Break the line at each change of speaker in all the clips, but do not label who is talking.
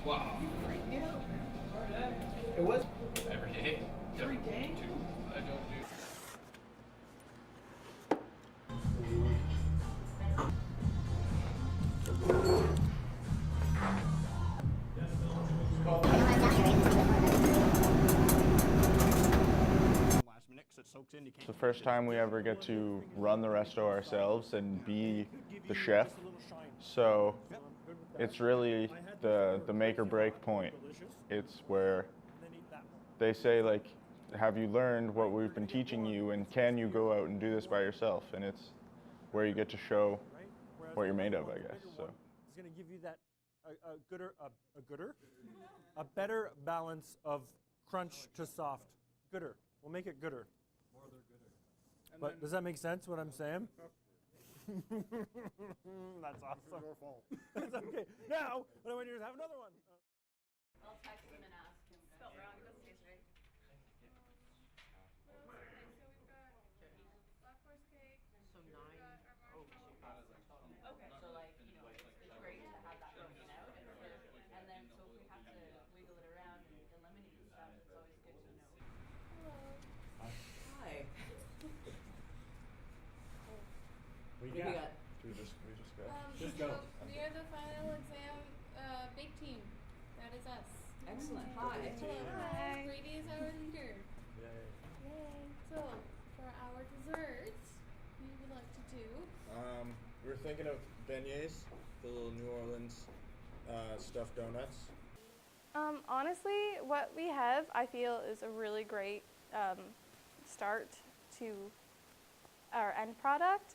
Wow.
It was
Every day.
every day.
Two. I don't do.
It's the first time we ever get to run the resto ourselves and be the chef. So it's really the make or break point. It's where they say, like, have you learned what we've been teaching you, and can you go out and do this by yourself? And it's where you get to show what you're made of, I guess. So
it's going to give you that a better balance of crunch to soft. Gooder. We'll make it gooder. But does that make sense what I'm saying? That's awesome. Your fault. It's okay. Now, what I want you to have another one.
I'll text him and ask him. Spelled wrong. It doesn't taste right. So 9. Oh, okay. So like, it's great to have that broken out, and then so if we have to wiggle it around and eliminate stuff, it's always good to know. Hello. Hi.
What
What do you got?
we just go.
Just go.
We are the final exam bake team. That is us.
Excellent. Hi.
Hello.
Hi.
Brady is our leader.
Yay.
Yay. So, for our dessert, we would like to do.
We were thinking of beignets, the little New Orleans stuffed donuts.
Honestly, what we have, I feel, is a really great start to our end product.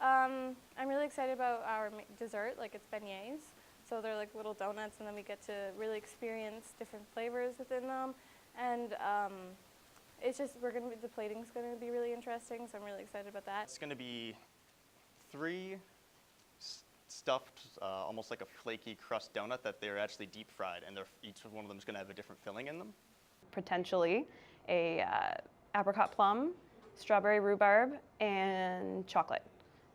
I'm really excited about our dessert, like it's beignets. So they're like little donuts, and then we get to really experience different flavors within them. And it's just, the plating's gonna be really interesting, so I'm really excited about that.
It's gonna be 3 stuffed, almost like a flaky crust donut that they're actually deep fried, and each one of them is gonna have a different filling in them.
Potentially a apricot plum, strawberry rhubarb, and chocolate.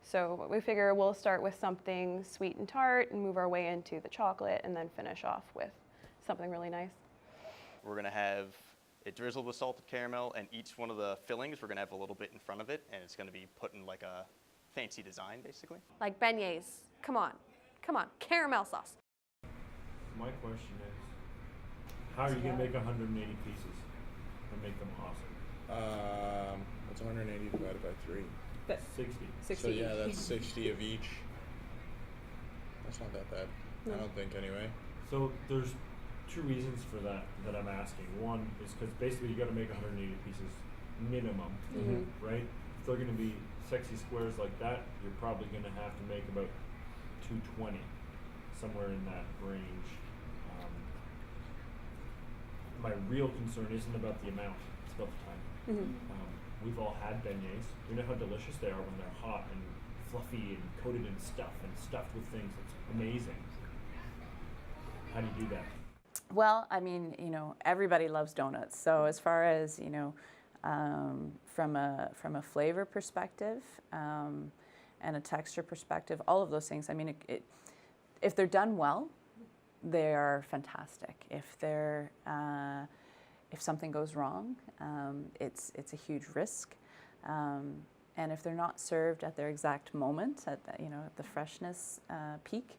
So we figure we'll start with something sweet and tart and move our way into the chocolate and then finish off with something really nice.
We're gonna have it drizzled with salted caramel, and each one of the fillings, we're gonna have a little bit in front of it, and it's gonna be put in like a fancy design, basically.
Like beignets. Come on. Come on. Caramel sauce.
My question is, how are you going to make 180 pieces and make them awesome?
What's 180 divided by 3?
60.
60
So yeah,
each.
that's 60 of each. That's not that bad. I don't think, anyway.
So there's 2 reasons for that I'm asking. One is because basically you got to make 180 pieces minimum, right? If they're going to be sexy squares like that, you're probably going to have to make about 220, somewhere in that range. My real concern isn't about the amount, it's about the time. We've all had beignets. We know how delicious they are when they're hot and fluffy and coated in stuff and stuffed with things. It's amazing. How do you do that?
Well, I mean, everybody loves donuts. So as far as, from a flavor perspective and a texture perspective, all of those things, I mean, if they're done well, they are fantastic. If something goes wrong, it's a huge risk. And if they're not served at their exact moment, at the freshness peak,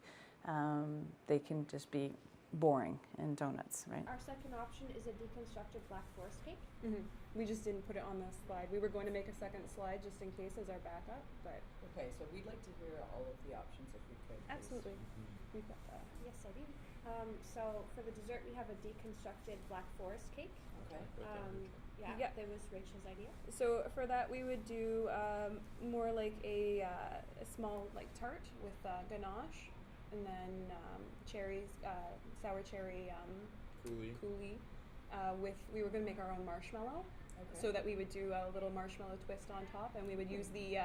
they can just be boring in donuts, right?
Our second option is a deconstructed Black Forest cake.
We just didn't put it on the slide. We were going to make a second slide just in case as our backup, but
Okay, so we'd like to hear all of the options if we could. Please.
absolutely, we've got that.
Yes, I do. So for the dessert, we have a deconstructed Black Forest cake.
Okay.
Yeah, that was Rachel's idea.
So for that, we would do more like a small tart with ganache, and then cherries, sour cherry coulis. We were going to make our own marshmallow, so that we would do a little marshmallow twist on top, and we would use the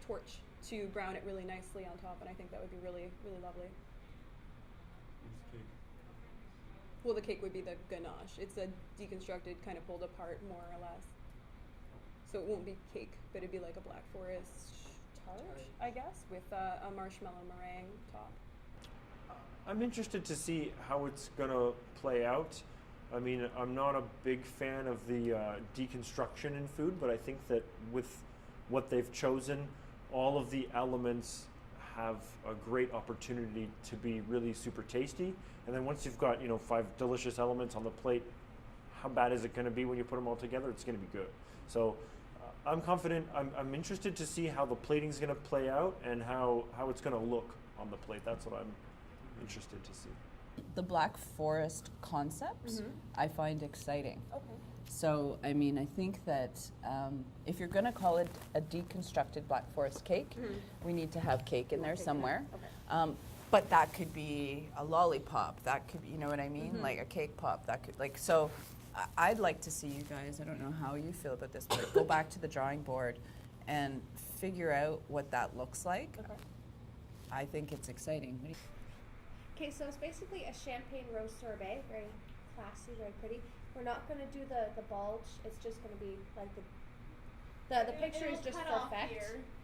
torch to brown it really nicely on top, and I think that would be really, really lovely. Well, the cake would be the ganache. It's a deconstructed, kind of pulled apart, more or less. So it won't be cake, but it'd be like a Black Forest tart, I guess, with a marshmallow meringue top.
I'm interested to see how it's gonna play out. I mean, I'm not a big fan of the deconstruction in food, but I think that with what they've chosen, all of the elements have a great opportunity to be really super tasty. And then once you've got, 5 delicious elements on the plate, how bad is it going to be when you put them all together? It's going to be good. So I'm confident. I'm interested to see how the plating is going to play out and how it's going to look on the plate. That's what I'm interested to see.
The Black Forest concept I find exciting.
Okay.
So, I mean, I think that if you're going to call it a deconstructed Black Forest cake, we need to have cake in there somewhere.
Okay.
But that could be a lollipop. That could be, you know what I mean? Like a cake pop. That could, like, so I'd like to see you guys, I don't know how you feel about this, but go back to the drawing board and figure out what that looks like.
Okay.
I think it's exciting. What do you
Okay, so it's basically a champagne rose sorbet, very classy, very pretty. We're not going to do the bulge. It's just going to be like the picture is just for effect.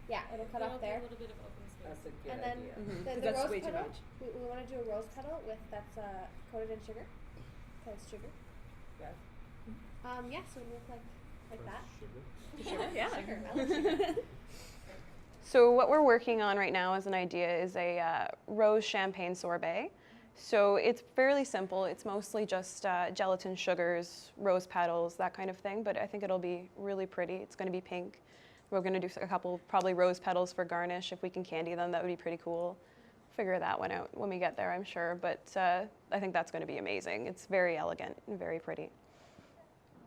Yeah, it'll cut off there.
A little bit of open space.
That's a good
And then
idea.
the
That's
rose
way too
petal,
much.
we want to do a rose petal that's coated in sugar. Okay, it's sugar.
Yeah.
Yeah, so it'll look like that.
Sure, yeah.
Sugar. I like sugar.
So what we're working on right now as an idea is a rose champagne sorbet. So it's fairly simple. It's mostly just gelatin, sugars, rose petals, that kind of thing. But I think it'll be really pretty. It's going to be pink. We're going to do a couple probably rose petals for garnish. If we can candy them, that would be pretty cool. Figure that one out when we get there, I'm sure. But I think that's going to be amazing. It's very elegant and very pretty.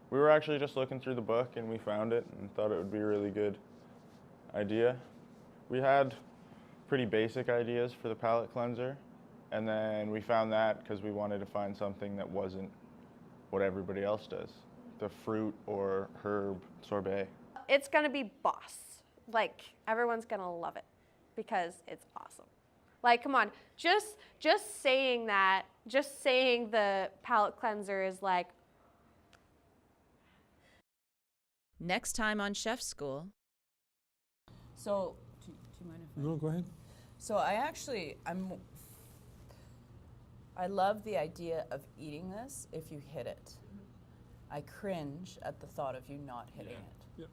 We were actually just looking through the book and we found it and thought it would be a really good idea. We had pretty basic ideas for the palate cleanser, and then we found that because we wanted to find something that wasn't what everybody else does, the fruit or herb sorbet.
It's gonna be boss. Like, everyone's gonna love it because it's awesome. Like, come on, just saying that, just saying the palate cleanser is like.
Next time on Chef School. So, do you mind if I?
No, go ahead.
So I love the idea of eating this if you hit it. I cringe at the thought of you not hitting it.
Yeah.